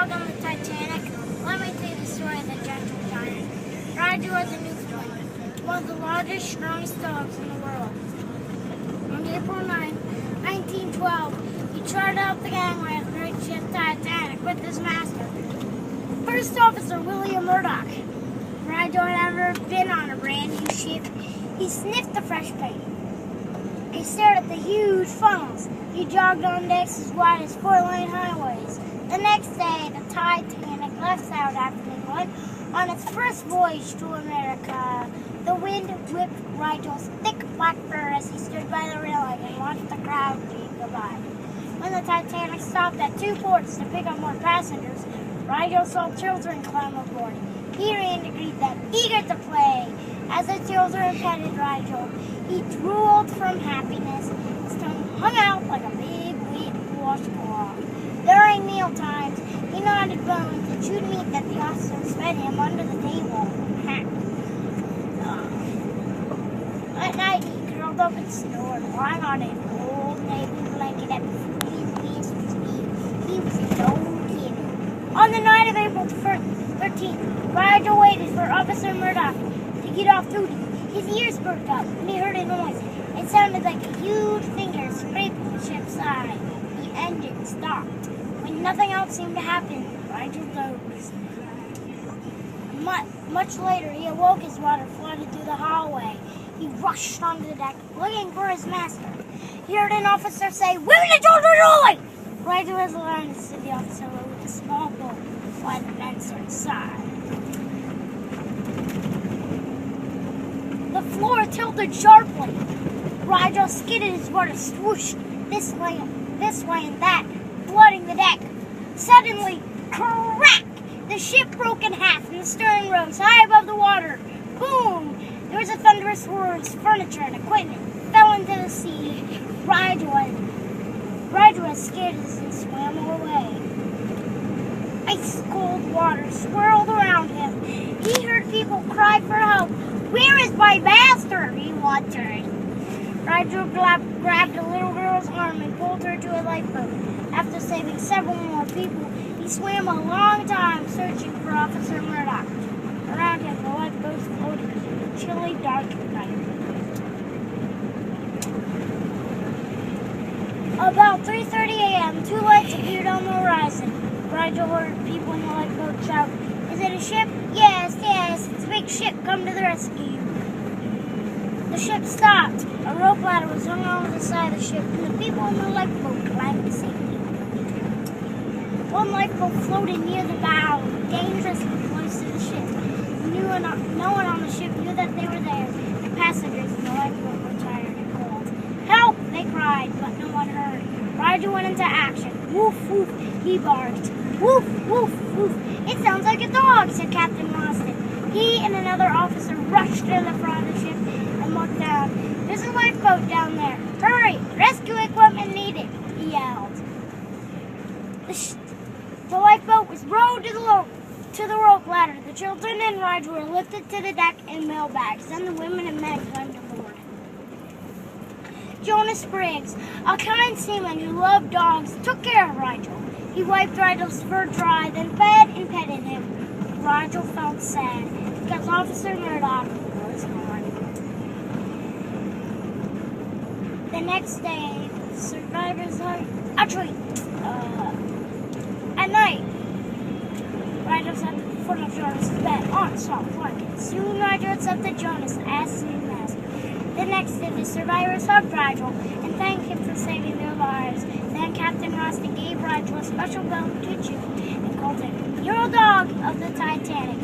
dog on the Titanic. Let me tell you the story of the gentle giant. Rigel was a Newfoundland, one of the largest, strongest dogs in the world. On April 9, 1912, he chartered out the gangway of the great ship Titanic with his master, First Officer William Murdoch. Rigel had never been on a brand new ship. He sniffed the fresh paint. He stared at the huge funnels. He jogged on decks as wide as 4-lane highways. The next day, the Titanic left Southampton, England, on its first voyage to America. The wind whipped Rigel's thick black fur as he stood by the railing and watched the crowd wave goodbye. When the Titanic stopped at 2 ports to pick up more passengers, Rigel saw children climb aboard. He ran to greet them, eager to play. As the children petted Rigel, he drooled from happiness. His tongue hung out like a big, wet washcloth. During meal times, he nodded bones and chewed meat that the officers fed him under the table. At night, he curled up and snored, lying on an old navy blanket at the foot of his master's knee. He was no kidding. On the night of April 13th, Rigel waited for Officer Murdoch to get off duty. His ears perked up and he heard a noise. It sounded like a huge finger scraping the ship's side. The engine stopped. When nothing else seemed to happen, Rigel dozed. Much later, he awoke as water flooded through the hallway. He rushed onto the deck, looking for his master. He heard an officer say, "Women and children only!" Rigel was alarmed to see the officer with a small boat by the ensign's side. The floor tilted sharply. Rigel skidded as water swooshed this way and that, flooding the deck. Suddenly, crack! The ship broke in half and the stern rose high above the water. Boom! There was a thunderous roar as furniture and equipment fell into the sea. Rigel was scared as he swam away. Ice-cold water swirled around him. He heard people cry for help. "Where is my master?" he wondered. Rigel grabbed a little girl's arm and pulled her to a lifeboat. After saving several more people, he swam a long time searching for Officer Murdoch. Around him, the lifeboats floated in the chilly, dark night. About 3:30 a.m., 2 lights appeared on the horizon. Rigel heard people in the lifeboat shout, "Is it a ship?" "Yes, yes, it's a big ship. Come to the rescue." The ship stopped. A rope ladder was hung over the side of the ship, and the people in the lifeboat climbed to safety. One lifeboat floated near the bow, dangerously close to the ship. No one on the ship knew that they were there. The passengers in the lifeboat were tired and cold. "Help!" they cried, but no one heard. Rigel went into action. "Woof, woof," he barked. "Woof, woof, woof. It sounds like a dog," said Captain Roston. He and another officer rushed to the front of the ship and looked down. "There's a lifeboat down there. Hurry! Rescue equipment needed," he yelled. The lifeboat was rowed to the rope ladder. The children and Rigel were lifted to the deck in mailbags. Then the women and men climbed aboard. Jonas Briggs, a kind seaman who loved dogs, took care of Rigel. He wiped Rigel's fur dry, then fed and petted him. Rigel felt sad because Officer Murdoch was gone. The next day, the survivors at night, Rigel sat at the foot of Jonas' bed on a soft blanket. Soon Rigel accepted Jonas as his master. The next day, the survivors hugged Rigel and thanked him for saving their lives. Then Captain Roston gave Rigel a special belt to chew and called him Hero Dog of the Titanic.